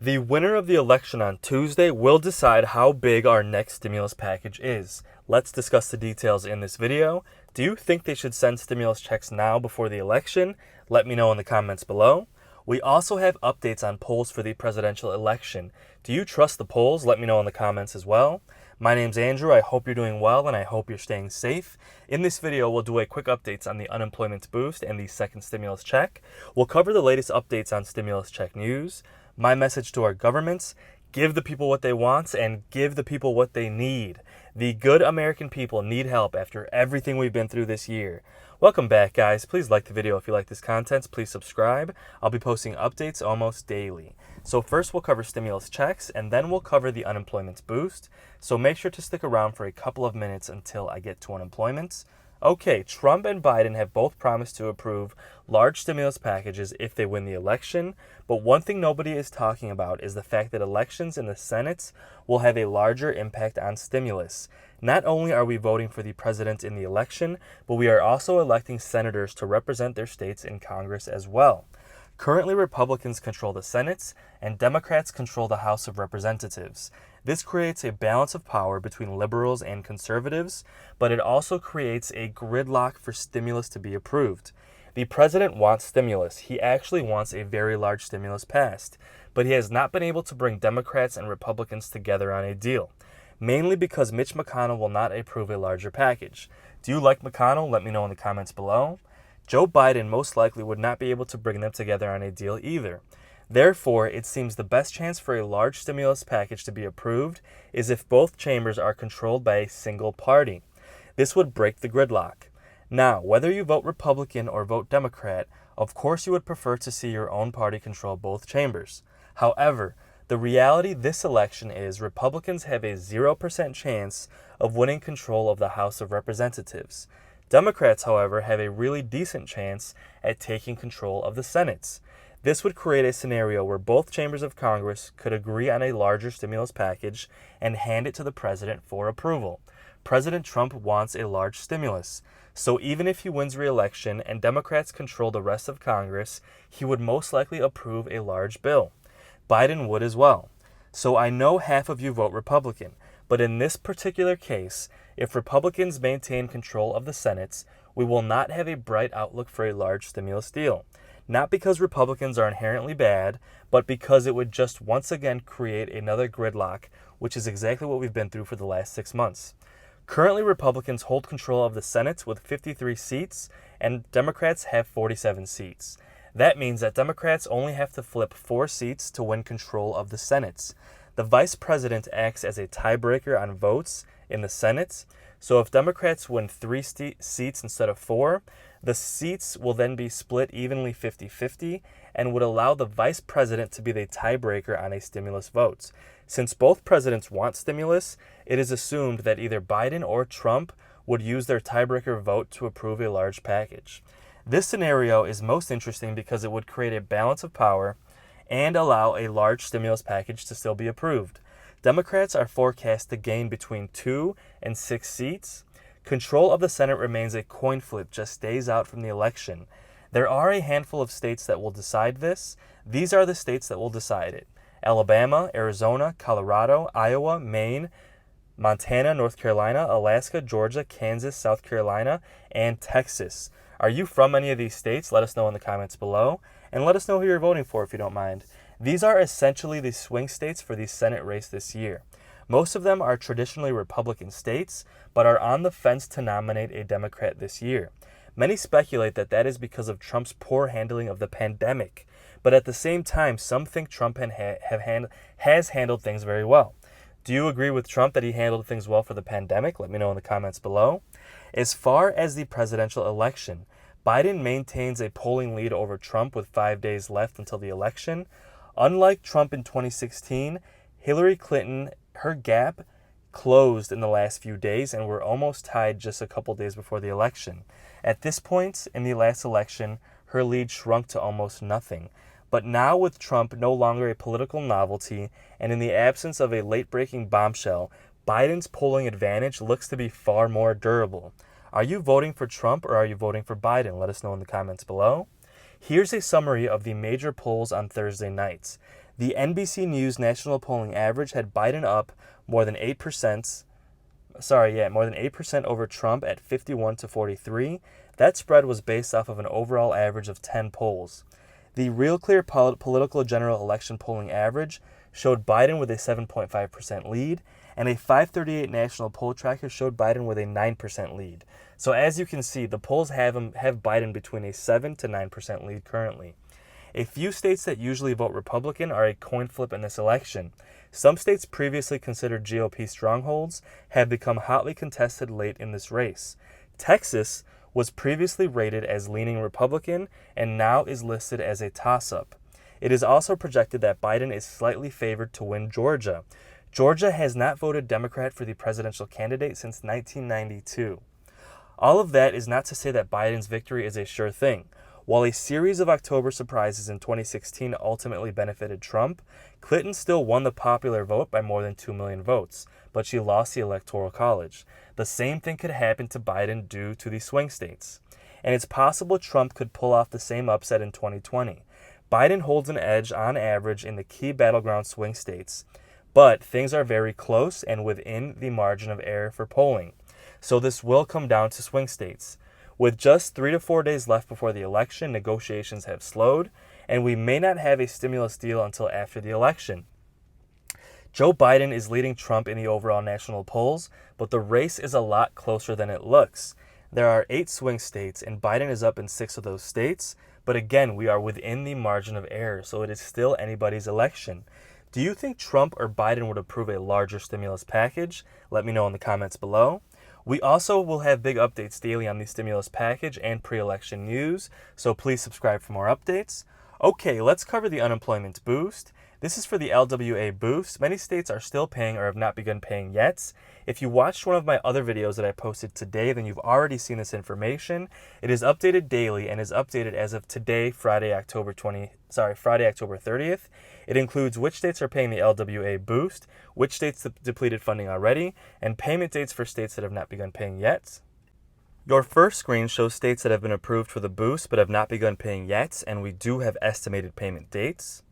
The winner of the election on Tuesday will decide how big our next stimulus package is. Let's discuss the details in this video. Do you think they should send stimulus checks now before the election? Let me know in the comments below. We also have updates on polls for the presidential election. Do you trust the polls? Let me know in the comments as well. My name's Andrew. I hope you're doing well and I hope you're staying safe. In this video, we'll do a quick updates on the unemployment boost and the second stimulus check. We'll cover the latest updates on stimulus check news. My message to our governments: give the people what they want and give the people what they need. The good American people need help after everything we've been through this year. Welcome back, guys. Please like the video if you like this content. Please subscribe. I'll be posting updates almost daily. So first we'll cover stimulus checks and then we'll cover the unemployment boost. So make sure to stick around for a couple of minutes until I get to unemployment. Okay, Trump and Biden have both promised to approve large stimulus packages if they win the election, but one thing nobody is talking about is the fact that elections in the Senate will have a larger impact on stimulus. Not only are we voting for the president in the election, but we are also electing senators to represent their states in Congress as well. Currently, Republicans control the Senate and Democrats control the House of Representatives. This creates a balance of power between liberals and conservatives, but it also creates a gridlock for stimulus to be approved. The president wants stimulus. He actually wants a very large stimulus passed, but he has not been able to bring Democrats and Republicans together on a deal, mainly because Mitch McConnell will not approve a larger package. Do you like McConnell? Let me know in the comments below. Joe Biden most likely would not be able to bring them together on a deal either. Therefore, it seems the best chance for a large stimulus package to be approved is if both chambers are controlled by a single party. This would break the gridlock. Now, whether you vote Republican or vote Democrat, of course you would prefer to see your own party control both chambers. However, the reality this election is Republicans have a 0% chance of winning control of the House of Representatives. Democrats, however, have a really decent chance at taking control of the Senate. This would create a scenario where both chambers of Congress could agree on a larger stimulus package and hand it to the president for approval. President Trump wants a large stimulus, so even if he wins re-election and Democrats control the rest of Congress, he would most likely approve a large bill. Biden would as well. So I know half of you vote Republican, but in this particular case, if Republicans maintain control of the Senate, we will not have a bright outlook for a large stimulus deal. Not because Republicans are inherently bad, but because it would just once again create another gridlock, which is exactly what we've been through for the last 6 months. Currently, Republicans hold control of the Senate with 53 seats, and Democrats have 47 seats. That means that Democrats only have to flip 4 seats to win control of the Senate. The vice president acts as a tiebreaker on votes in the Senate, so if Democrats win 3 seats instead of 4, the seats will then be split evenly 50-50 and would allow the vice president to be the tiebreaker on a stimulus vote. Since both presidents want stimulus, it is assumed that either Biden or Trump would use their tiebreaker vote to approve a large package. This scenario is most interesting because it would create a balance of power and allow a large stimulus package to still be approved. Democrats are forecast to gain between 2 and 6 seats. Control of the Senate remains a coin flip just days out from the election. There are a handful of states that will decide this. These are the states that will decide it: Alabama, Arizona, Colorado, Iowa, Maine, Montana, North Carolina, Alaska, Georgia, Kansas, South Carolina, and Texas. Are you from any of these states? Let us know in the comments below. And let us know who you're voting for if you don't mind. These are essentially the swing states for the Senate race this year. Most of them are traditionally Republican states, but are on the fence to nominate a Democrat this year. Many speculate that that is because of Trump's poor handling of the pandemic, but at the same time, some think Trump has handled things very well. Do you agree with Trump that he handled things well for the pandemic? Let me know in the comments below. As far as the presidential election, Biden maintains a polling lead over Trump with 5 days left until the election. Unlike Trump in 2016, Hillary Clinton, her gap closed in the last few days and we're almost tied just a couple days before the election. At this point in the last election, her lead shrunk to almost nothing. But now with Trump no longer a political novelty and in the absence of a late-breaking bombshell, Biden's polling advantage looks to be far more durable. Are you voting for Trump or are you voting for Biden? Let us know in the comments below. Here's a summary of the major polls on Thursday nights. The NBC News national polling average had Biden up more than 8%. More than 8% over Trump at 51 to 43. That spread was based off of an overall average of 10 polls. The Real Clear Political General Election polling average showed Biden with a 7.5% lead, and a 538 national poll tracker showed Biden with a 9% lead. So as you can see, the polls have Biden between a 7 to 9% lead currently. A few states that usually vote Republican are a coin flip in this election. Some states previously considered GOP strongholds have become hotly contested late in this race. Texas was previously rated as leaning Republican and now is listed as a toss-up. It is also projected that Biden is slightly favored to win Georgia. Georgia has not voted Democrat for the presidential candidate since 1992. All of that is not to say that Biden's victory is a sure thing. While a series of October surprises in 2016 ultimately benefited Trump, Clinton still won the popular vote by more than 2 million votes, but she lost the Electoral College. The same thing could happen to Biden due to the swing states. And it's possible Trump could pull off the same upset in 2020. Biden holds an edge on average in the key battleground swing states, but things are very close and within the margin of error for polling. So this will come down to swing states. With just 3 to 4 days left before the election, negotiations have slowed, and we may not have a stimulus deal until after the election. Joe Biden is leading Trump in the overall national polls, but the race is a lot closer than it looks. There are 8 swing states, and Biden is up in 6 of those states, but again, we are within the margin of error, so it is still anybody's election. Do you think Trump or Biden would approve a larger stimulus package? Let me know in the comments below. We also will have big updates daily on the stimulus package and pre-election news, so please subscribe for more updates. Okay, let's cover the unemployment boost. This is for the LWA boost. Many states are still paying or have not begun paying yet. If you watched one of my other videos that I posted today, then you've already seen this information. It is updated daily and is updated as of today, Friday, October 30th. It includes which states are paying the LWA boost, which states depleted funding already, and payment dates for states that have not begun paying yet. Your first screen shows states that have been approved for the boost but have not begun paying yet, and we do have estimated payment dates.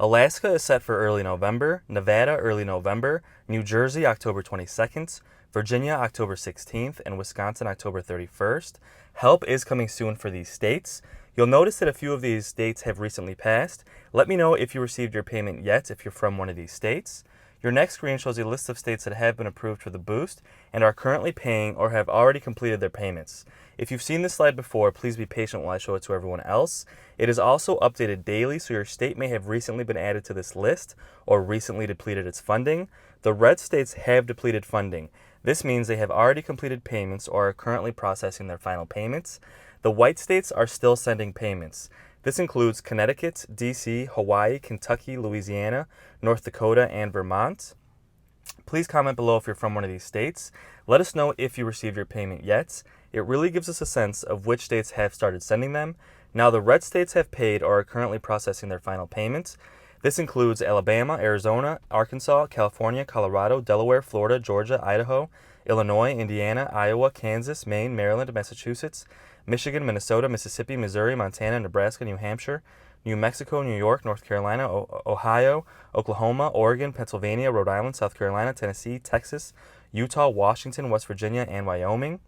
Alaska is set for early November, Nevada early November, New Jersey October 22nd, Virginia October 16th, and Wisconsin October 31st. Help is coming soon for these states. You'll notice that a few of these dates have recently passed. Let me know if you received your payment yet if you're from one of these states. Your next screen shows a list of states that have been approved for the boost and are currently paying or have already completed their payments. If you've seen this slide before, please be patient while I show it to everyone else. It is also updated daily, so your state may have recently been added to this list or recently depleted its funding. The red states have depleted funding. This means they have already completed payments or are currently processing their final payments. The white states are still sending payments. This includes Connecticut, D.C., Hawaii, Kentucky, Louisiana, North Dakota, and Vermont. Please comment below if you're from one of these states. Let us know if you received your payment yet. It really gives us a sense of which states have started sending them. Now the red states have paid or are currently processing their final payments. This includes Alabama, Arizona, Arkansas, California, Colorado, Delaware, Florida, Georgia, Idaho, Illinois, Indiana, Iowa, Kansas, Maine, Maryland, Massachusetts, Michigan, Minnesota, Mississippi, Missouri, Montana, Nebraska, New Hampshire, New Mexico, New York, North Carolina, Ohio, Oklahoma, Oregon, Pennsylvania, Rhode Island, South Carolina, Tennessee, Texas, Utah, Washington, West Virginia, and Wyoming.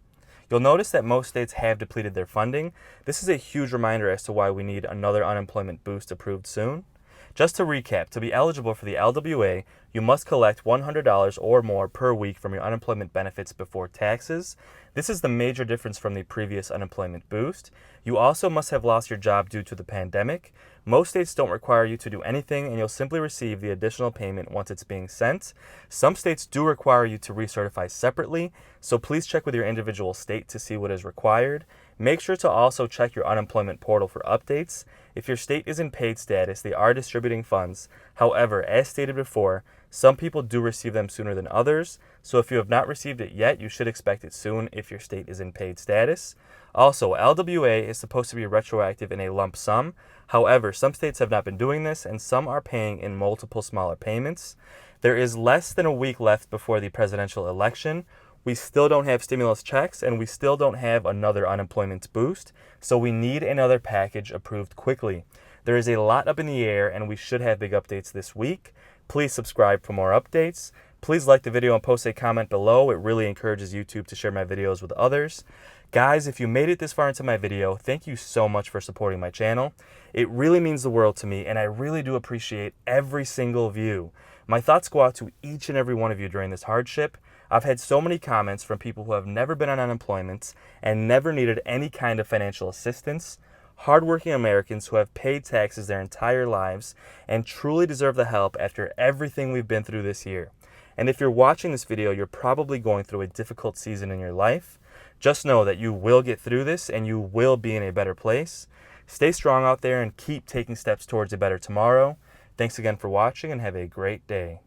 You'll notice that most states have depleted their funding. This is a huge reminder as to why we need another unemployment boost approved soon. Just to recap, to be eligible for the LWA, you must collect $100 or more per week from your unemployment benefits before taxes. This is the major difference from the previous unemployment boost. You also must have lost your job due to the pandemic. Most states don't require you to do anything, and you'll simply receive the additional payment once it's being sent. Some states do require you to recertify separately, so please check with your individual state to see what is required. Make sure to also check your unemployment portal for updates. If your state is in paid status, they are distributing funds. However, as stated before, some people do receive them sooner than others, so if you have not received it yet, you should expect it soon if your state is in paid status. Also, LWA is supposed to be retroactive in a lump sum. However, some states have not been doing this, and some are paying in multiple smaller payments. There is less than a week left before the presidential election. We still don't have stimulus checks, and we still don't have another unemployment boost, so we need another package approved quickly. There is a lot up in the air, and we should have big updates this week. Please subscribe for more updates. Please like the video and post a comment below. It really encourages YouTube to share my videos with others. Guys, if you made it this far into my video, thank you so much for supporting my channel. It really means the world to me, and I really do appreciate every single view. My thoughts go out to each and every one of you during this hardship. I've had so many comments from people who have never been on unemployment and never needed any kind of financial assistance. Hardworking Americans who have paid taxes their entire lives and truly deserve the help after everything we've been through this year. And if you're watching this video, you're probably going through a difficult season in your life. Just know that you will get through this and you will be in a better place. Stay strong out there and keep taking steps towards a better tomorrow. Thanks again for watching and have a great day.